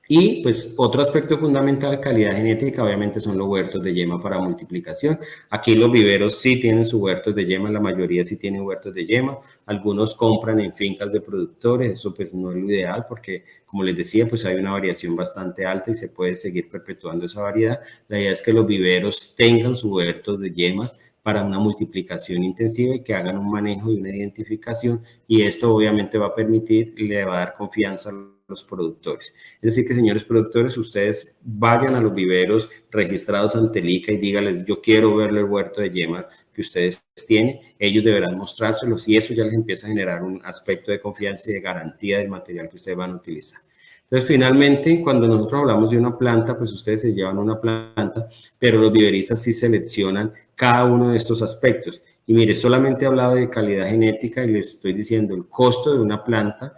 Y pues otro aspecto fundamental de calidad genética obviamente son los huertos de yema para multiplicación. Aquí los viveros sí tienen sus huertos de yema, la mayoría sí tienen huertos de yema. Algunos compran en fincas de productores, eso pues no es lo ideal porque, como les decía, pues hay una variación bastante alta y se puede seguir perpetuando esa variedad. La idea es que los viveros tengan sus huertos de yemas para una multiplicación intensiva y que hagan un manejo y una identificación, y esto obviamente va a permitir, le va a dar confianza a los productores. Es decir, que señores productores, ustedes vayan a los viveros registrados ante el ICA y díganles, yo quiero verle el huerto de yema que ustedes tienen, ellos deberán mostrárselos y eso ya les empieza a generar un aspecto de confianza y de garantía del material que ustedes van a utilizar. Entonces, finalmente, cuando nosotros hablamos de una planta, pues ustedes se llevan una planta, pero los viveristas sí seleccionan cada uno de estos aspectos. Y mire, solamente he hablado de calidad genética y les estoy diciendo el costo de una planta.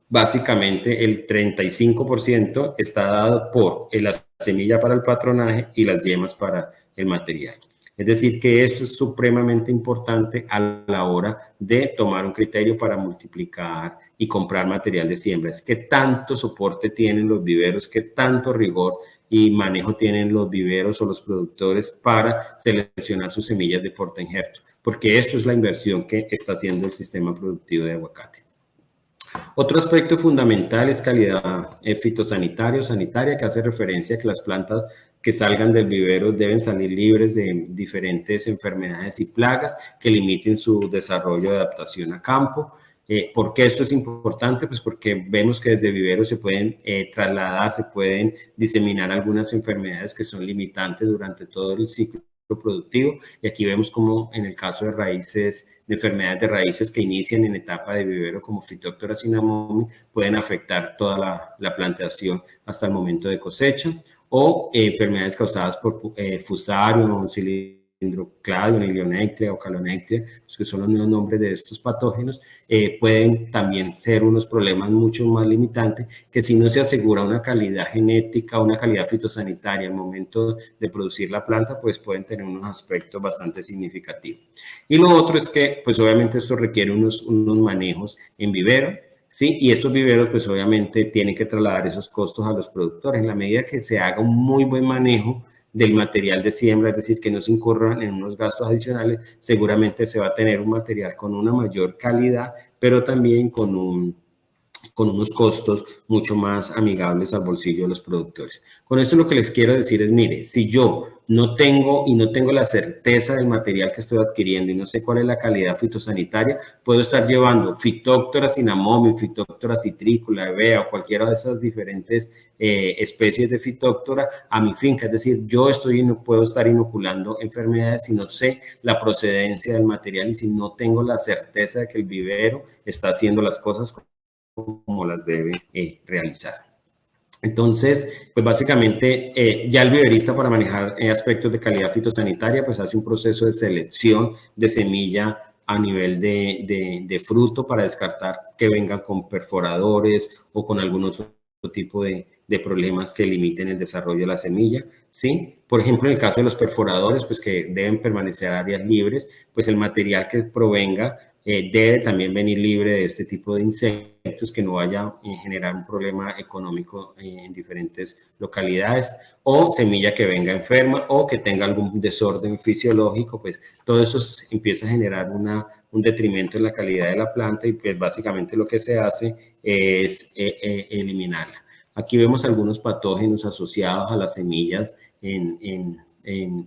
Básicamente, el 35% está dado por la semilla para el patronaje y las yemas para el material. Es decir, que esto es supremamente importante a la hora de tomar un criterio para multiplicar y comprar material de siembra. Es que tanto soporte tienen los viveros, que tanto rigor y manejo tienen los viveros o los productores para seleccionar sus semillas de portainjerto, porque esto es la inversión que está haciendo el sistema productivo de aguacate. Otro aspecto fundamental es calidad fitosanitaria o sanitaria, que hace referencia a que las plantas que salgan del vivero deben salir libres de diferentes enfermedades y plagas que limiten su desarrollo de adaptación a campo. ¿Por qué esto es importante? Pues porque vemos que desde viveros se pueden trasladar, se pueden diseminar algunas enfermedades que son limitantes durante todo el ciclo productivo, y aquí vemos como en el caso de raíces, de enfermedades de raíces que inician en etapa de vivero como Phytophthora cinnamomi, pueden afectar toda la plantación hasta el momento de cosecha, o enfermedades causadas por Fusarium o dendrocladio, Ilionectria o Calonectria, pues que son los nuevos nombres de estos patógenos, pueden también ser unos problemas mucho más limitantes que si no se asegura una calidad genética, una calidad fitosanitaria al momento de producir la planta, pues pueden tener unos aspectos bastante significativos. Y lo otro es que, pues obviamente esto requiere unos manejos en vivero, ¿sí? Y estos viveros, pues obviamente tienen que trasladar esos costos a los productores. En la medida que se haga un muy buen manejo del material de siembra, es decir, que no se incurran en unos gastos adicionales, seguramente se va a tener un material con una mayor calidad, pero también con unos costos mucho más amigables al bolsillo de los productores. Con esto lo que les quiero decir es, mire, si yo no tengo la certeza del material que estoy adquiriendo y no sé cuál es la calidad fitosanitaria, puedo estar llevando Phytophthora cinnamomum, Phytophthora citricula, Hevea o cualquiera de esas diferentes especies de Phytophthora a mi finca. Es decir, yo no puedo estar inoculando enfermedades si no sé la procedencia del material y si no tengo la certeza de que el vivero está haciendo las cosas como las debe realizar. Entonces, pues básicamente ya el viverista para manejar aspectos de calidad fitosanitaria, pues hace un proceso de selección de semilla a nivel de fruto para descartar que vengan con perforadores o con algún otro tipo de problemas que limiten el desarrollo de la semilla, ¿sí? Por ejemplo, en el caso de los perforadores, pues que deben permanecer áreas libres, pues el material que provenga debe también venir libre de este tipo de insectos que no vaya a generar un problema económico en diferentes localidades, o semilla que venga enferma o que tenga algún desorden fisiológico, pues todo eso empieza a generar un detrimento en la calidad de la planta y pues básicamente lo que se hace es eliminarla. Aquí vemos algunos patógenos asociados a las semillas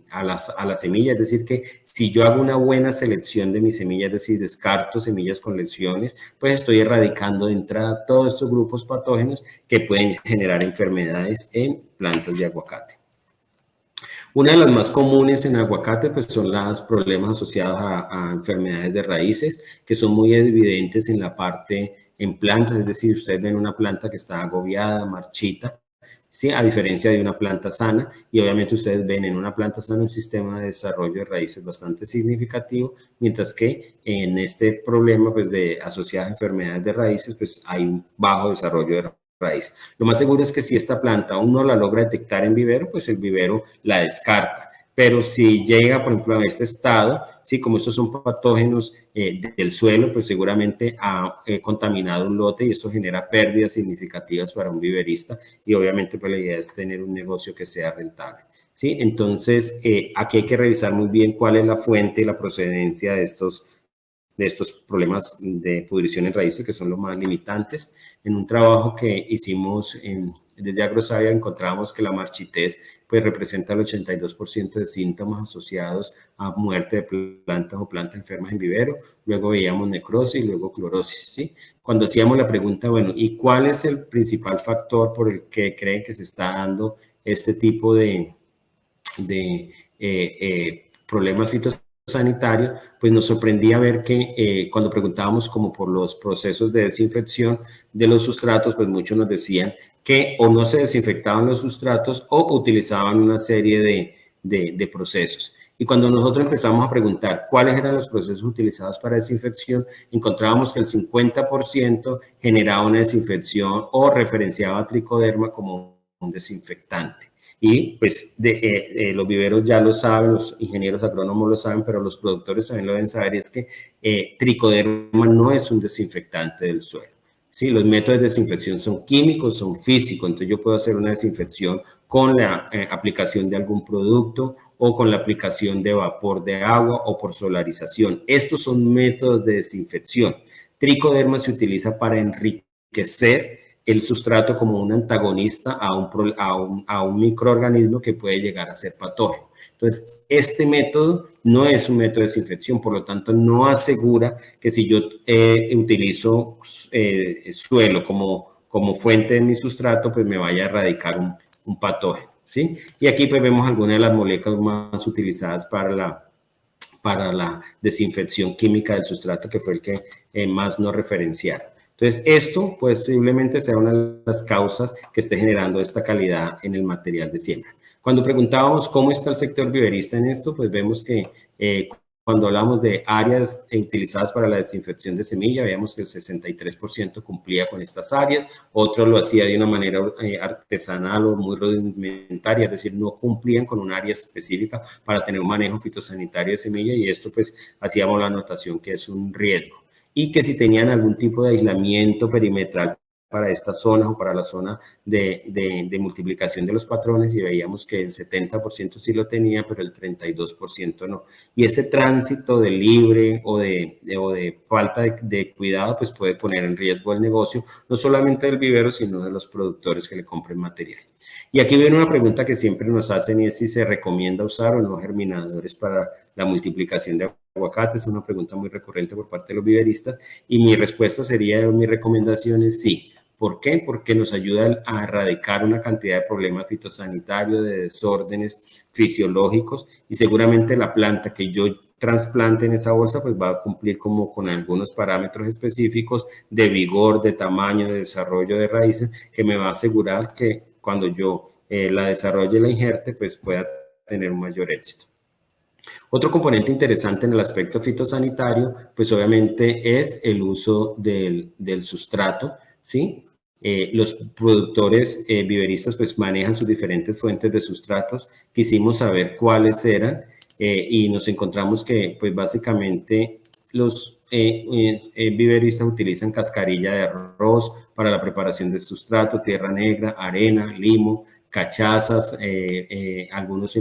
a la semilla, es decir, que si yo hago una buena selección de mis semillas, es decir, descarto semillas con lesiones, pues estoy erradicando de entrada todos estos grupos patógenos que pueden generar enfermedades en plantas de aguacate. Una de las más comunes en aguacate pues son los problemas asociados a enfermedades de raíces, que son muy evidentes en la parte en plantas, es decir, ustedes ven una planta que está agobiada, marchita, ¿sí? A diferencia de una planta sana, y obviamente ustedes ven en una planta sana un sistema de desarrollo de raíces bastante significativo, mientras que en este problema pues asociado a enfermedades de raíces pues hay un bajo desarrollo de raíz. Lo más seguro es que si esta planta aún no la logra detectar en vivero, pues el vivero la descarta. Pero si llega, por ejemplo, a este estado, sí, como estos son patógenos del suelo, pues seguramente ha contaminado un lote y esto genera pérdidas significativas para un viverista y obviamente pues la idea es tener un negocio que sea rentable. ¿Sí? Entonces, aquí hay que revisar muy bien cuál es la fuente y la procedencia de estos problemas de pudrición en raíces, que son los más limitantes. En un trabajo que hicimos desde Agrosavia encontramos que la marchitez pues representa el 82% de síntomas asociados a muerte de plantas o plantas enfermas en vivero. Luego veíamos necrosis y luego clorosis, ¿sí? Cuando hacíamos la pregunta, bueno, ¿y cuál es el principal factor por el que creen que se está dando este tipo de problemas fitosanitarios? Pues nos sorprendía ver que cuando preguntábamos como por los procesos de desinfección de los sustratos, pues muchos nos decían que o no se desinfectaban los sustratos o utilizaban una serie de procesos. Y cuando nosotros empezamos a preguntar cuáles eran los procesos utilizados para desinfección, encontrábamos que el 50% generaba una desinfección o referenciaba a tricoderma como un desinfectante. Y pues los viveros ya lo saben, los ingenieros agrónomos lo saben, pero los productores también lo deben saber, y es que tricoderma no es un desinfectante del suelo. ¿Sí? Los métodos de desinfección son químicos, son físicos, entonces yo puedo hacer una desinfección con la aplicación de algún producto o con la aplicación de vapor de agua o por solarización. Estos son métodos de desinfección. Tricoderma se utiliza para enriquecer el sustrato como un antagonista a un microorganismo que puede llegar a ser patógeno. Entonces, este método no es un método de desinfección, por lo tanto, no asegura que si yo utilizo suelo como fuente de mi sustrato, pues me vaya a erradicar un patógeno, ¿sí? Y aquí pues vemos algunas de las moléculas más utilizadas para la desinfección química del sustrato, que fue el que más nos referenciaron. Entonces, esto posiblemente sea una de las causas que esté generando esta calidad en el material de siembra. Cuando preguntábamos cómo está el sector viverista en esto, pues vemos que cuando hablamos de áreas utilizadas para la desinfección de semilla, veíamos que el 63% cumplía con estas áreas, otro lo hacía de una manera artesanal o muy rudimentaria, es decir, no cumplían con un área específica para tener un manejo fitosanitario de semilla, y esto pues hacíamos la anotación que es un riesgo. Y que si tenían algún tipo de aislamiento perimetral para esta zona o para la zona de multiplicación de los patrones, y veíamos que el 70% sí lo tenía, pero el 32% no. Y este tránsito de libre o de falta de cuidado pues puede poner en riesgo el negocio, no solamente del vivero, sino de los productores que le compren material. Y aquí viene una pregunta que siempre nos hacen, y es si se recomienda usar o no germinadores para la multiplicación de aguacates. Es una pregunta muy recurrente por parte de los viveristas, y mi respuesta sería, mi recomendación es sí. ¿Por qué? Porque nos ayuda a erradicar una cantidad de problemas fitosanitarios, de desórdenes fisiológicos, y seguramente la planta que yo trasplante en esa bolsa pues va a cumplir como con algunos parámetros específicos de vigor, de tamaño, de desarrollo de raíces, que me va a asegurar que cuando yo la desarrolle y la inserte pues pueda tener un mayor éxito. Otro componente interesante en el aspecto fitosanitario pues obviamente es el uso del sustrato, ¿sí? Los productores viveristas pues manejan sus diferentes fuentes de sustratos. Quisimos saber cuáles eran y nos encontramos que pues básicamente los viveristas utilizan cascarilla de arroz para la preparación de sustrato, tierra negra, arena, limo, cachazas, algunos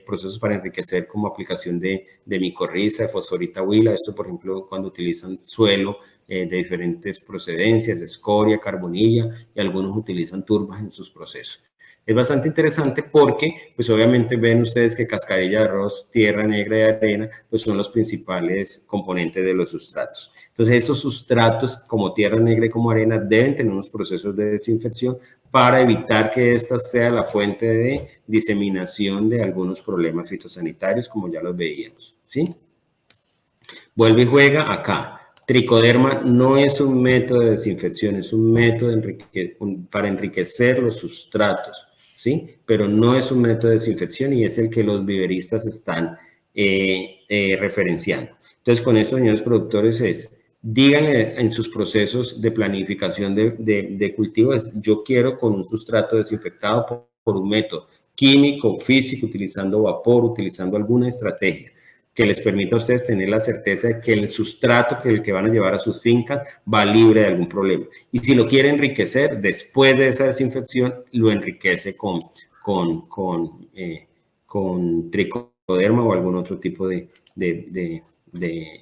procesos para enriquecer como aplicación de micorriza, de fosforita huila. Esto, por ejemplo, cuando utilizan suelo de diferentes procedencias, de escoria, carbonilla, y algunos utilizan turbas en sus procesos. Es bastante interesante porque, pues obviamente ven ustedes que cascarilla de arroz, tierra negra y arena, pues son los principales componentes de los sustratos. Entonces, esos sustratos como tierra negra y como arena deben tener unos procesos de desinfección para evitar que esta sea la fuente de diseminación de algunos problemas fitosanitarios, como ya los veíamos, ¿sí? Vuelve y juega acá. Tricoderma no es un método de desinfección, es un método para enriquecer los sustratos, ¿sí? Pero no es un método de desinfección, y es el que los viveristas están referenciando. Entonces, con esto, señores productores, díganle en sus procesos de planificación de cultivo, yo quiero con un sustrato desinfectado por un método químico, físico, utilizando vapor, utilizando alguna estrategia que les permita a ustedes tener la certeza de que el sustrato que van a llevar a sus fincas va libre de algún problema. Y si lo quiere enriquecer, después de esa desinfección, lo enriquece con tricoderma o algún otro tipo de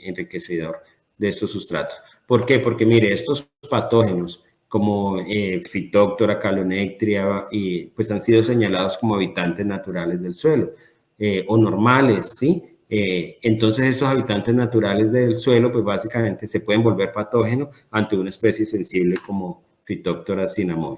enriquecedor de estos sustratos. ¿Por qué? Porque mire, estos patógenos como Phytophthora, Caloonectria, y pues han sido señalados como habitantes naturales del suelo o normales, ¿sí? Entonces esos habitantes naturales del suelo pues básicamente se pueden volver patógenos ante una especie sensible como Phytophthora cinnamomum.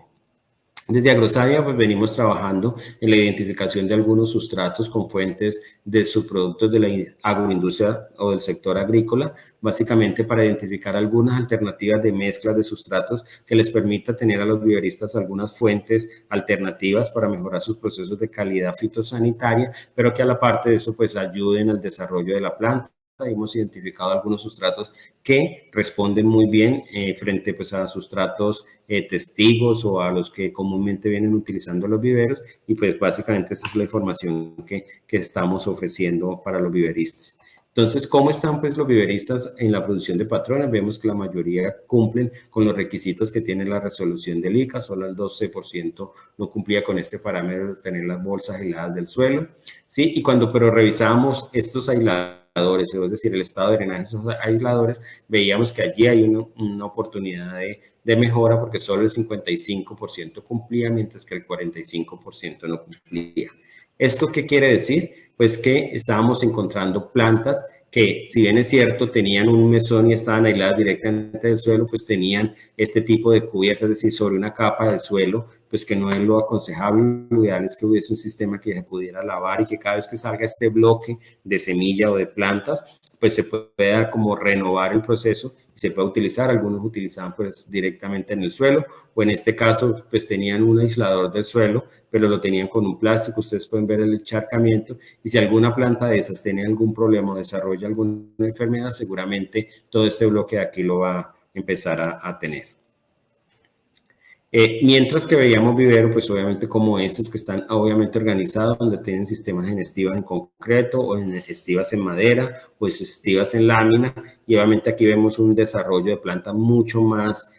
Desde Agrosadia pues venimos trabajando en la identificación de algunos sustratos con fuentes de subproductos de la agroindustria o del sector agrícola, básicamente para identificar algunas alternativas de mezclas de sustratos que les permita tener a los viveristas algunas fuentes alternativas para mejorar sus procesos de calidad fitosanitaria, pero que a la parte de eso pues ayuden al desarrollo de la planta. Hemos identificado algunos sustratos que responden muy bien frente pues, a sustratos testigos o a los que comúnmente vienen utilizando los viveros, y pues básicamente esa es la información que estamos ofreciendo para los viveristas. Entonces, ¿cómo están pues los viveristas en la producción de patrones? Vemos que la mayoría cumplen con los requisitos que tiene la resolución del ICA, solo el 12% no cumplía con este parámetro de tener las bolsas aisladas del suelo, ¿sí? Y pero revisamos estos aisladores, es decir, el estado de drenaje de esos aisladores, veíamos que allí hay una oportunidad de mejora, porque solo el 55% cumplía, mientras que el 45% no cumplía. ¿Esto qué quiere decir? Pues que estábamos encontrando plantas que, si bien es cierto, tenían un mesón y estaban aisladas directamente del suelo, pues tenían este tipo de cubierta, es decir, sobre una capa de suelo, pues que no es lo aconsejable. Lo ideal es que hubiese un sistema que se pudiera lavar y que cada vez que salga este bloque de semilla o de plantas, pues se pueda como renovar el proceso y se puede utilizar. Algunos utilizaban pues directamente en el suelo, o en este caso pues tenían un aislador del suelo, pero lo tenían con un plástico. Ustedes pueden ver el encharcamiento, y si alguna planta de esas tiene algún problema o desarrolla alguna enfermedad, seguramente todo este bloque de aquí lo va a empezar a tener. Mientras que veíamos vivero, pues obviamente como estos que están obviamente organizados, donde tienen sistemas en estivas en concreto, o en estivas en madera, o estivas en lámina, y obviamente aquí vemos un desarrollo de planta mucho más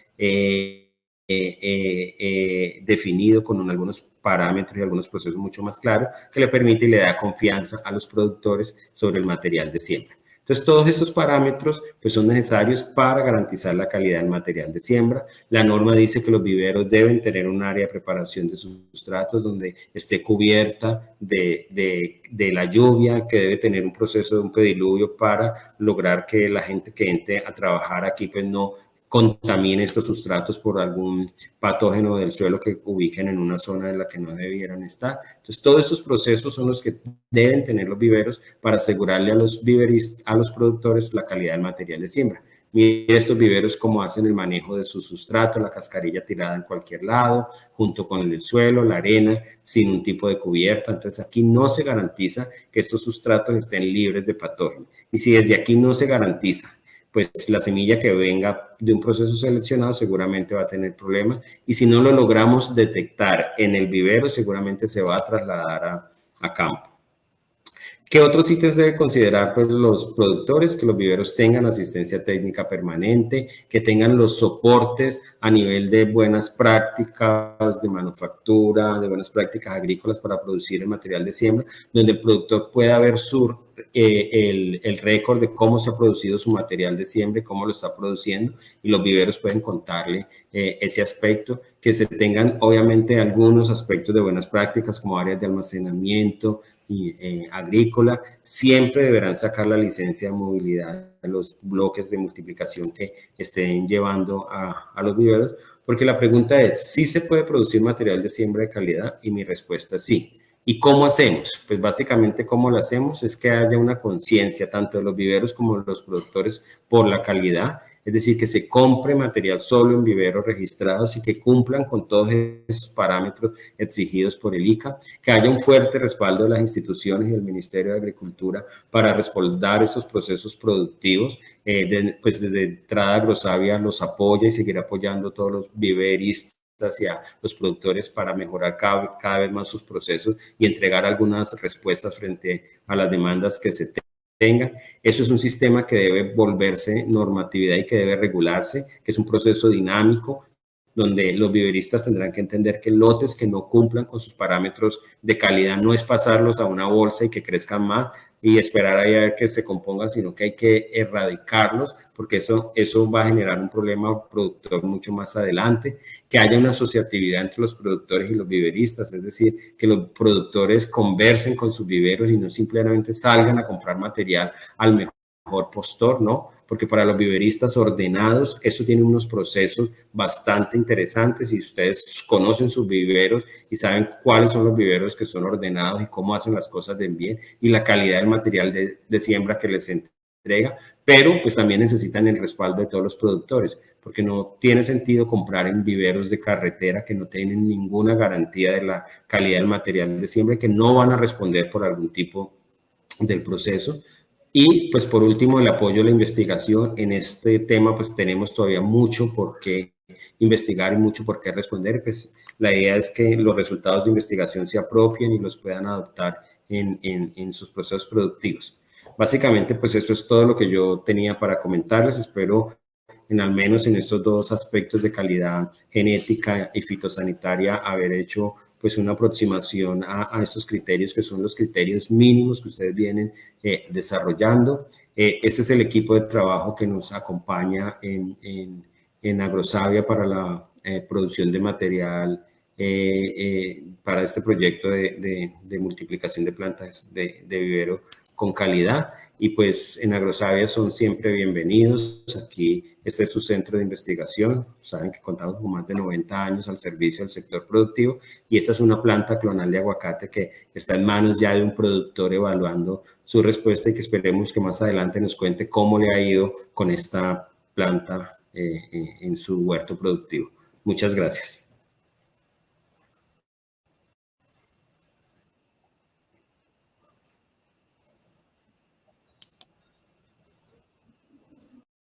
definido, con algunos parámetros y algunos procesos mucho más claros, que le permite y le da confianza a los productores sobre el material de siembra. Entonces, todos estos parámetros pues, son necesarios para garantizar la calidad del material de siembra. La norma dice que los viveros deben tener un área de preparación de sus sustratos donde esté cubierta de la lluvia, que debe tener un proceso de un pediluvio para lograr que la gente que entre a trabajar aquí pues no contamine estos sustratos por algún patógeno del suelo que ubiquen en una zona en la que no debieran estar. Entonces, todos estos procesos son los que deben tener los viveros para asegurarle a los productores la calidad del material de siembra. Miren estos viveros cómo hacen el manejo de su sustrato, la cascarilla tirada en cualquier lado, junto con el suelo, la arena, sin un tipo de cubierta. Entonces, aquí no se garantiza que estos sustratos estén libres de patógenos. Y si desde aquí no se garantiza, pues la semilla que venga de un proceso seleccionado seguramente va a tener problemas, y si no lo logramos detectar en el vivero, seguramente se va a trasladar a campo. ¿Qué otros ítems deben considerar pues, los productores? Que los viveros tengan asistencia técnica permanente, que tengan los soportes a nivel de buenas prácticas de manufactura, de buenas prácticas agrícolas para producir el material de siembra, donde el productor pueda ver el récord de cómo se ha producido su material de siembra y cómo lo está produciendo, y los viveros pueden contarle ese aspecto. Que se tengan obviamente algunos aspectos de buenas prácticas como áreas de almacenamiento y agrícola. Siempre deberán sacar la licencia de movilidad a los bloques de multiplicación que estén llevando a los viveros, porque la pregunta es, ¿sí se puede producir material de siembra de calidad? Y mi respuesta es sí. ¿Y cómo hacemos? Pues básicamente cómo lo hacemos es que haya una conciencia tanto de los viveros como de los productores por la calidad, es decir, que se compre material solo en viveros registrados y que cumplan con todos esos parámetros exigidos por el ICA, que haya un fuerte respaldo de las instituciones y del Ministerio de Agricultura para respaldar esos procesos productivos. Pues desde entrada Agrosavia los apoya y seguirá apoyando a todos los viveristas hacia los productores para mejorar cada vez más sus procesos y entregar algunas respuestas frente a las demandas que se tengan. Eso es un sistema que debe volverse normatividad y que debe regularse, que es un proceso dinámico, donde los viveristas tendrán que entender que lotes que no cumplan con sus parámetros de calidad no es pasarlos a una bolsa y que crezcan más y esperar ahí a ver que se compongan, sino que hay que erradicarlos, porque eso va a generar un problema productor mucho más adelante. Que haya una asociatividad entre los productores y los viveristas, es decir, que los productores conversen con sus viveros y no simplemente salgan a comprar material al mejor postor, ¿no? Porque para los viveristas ordenados, eso tiene unos procesos bastante interesantes, y ustedes conocen sus viveros y saben cuáles son los viveros que son ordenados y cómo hacen las cosas de bien y la calidad del material de siembra que les entrega, pero pues también necesitan el respaldo de todos los productores, porque no tiene sentido comprar en viveros de carretera que no tienen ninguna garantía de la calidad del material de siembra y que no van a responder por algún tipo del proceso. Y pues por último, el apoyo a la investigación. En este tema pues tenemos todavía mucho por qué investigar y mucho por qué responder. Pues la idea es que los resultados de investigación se apropien y los puedan adoptar en sus procesos productivos. Básicamente pues eso es todo lo que yo tenía para comentarles. Espero al menos en estos dos aspectos de calidad genética y fitosanitaria haber hecho pues una aproximación a estos criterios, que son los criterios mínimos que ustedes vienen desarrollando. Este es el equipo de trabajo que nos acompaña en Agrosavia para la producción de material para este proyecto de multiplicación de plantas de vivero con calidad. y pues en Agrosavia son siempre bienvenidos. Aquí este es su centro de investigación. Saben que contamos con más de 90 años al servicio del sector productivo y esta es una planta clonal de aguacate que está en manos ya de un productor evaluando su respuesta y que esperemos que más adelante nos cuente cómo le ha ido con esta planta en su huerto productivo. Muchas gracias.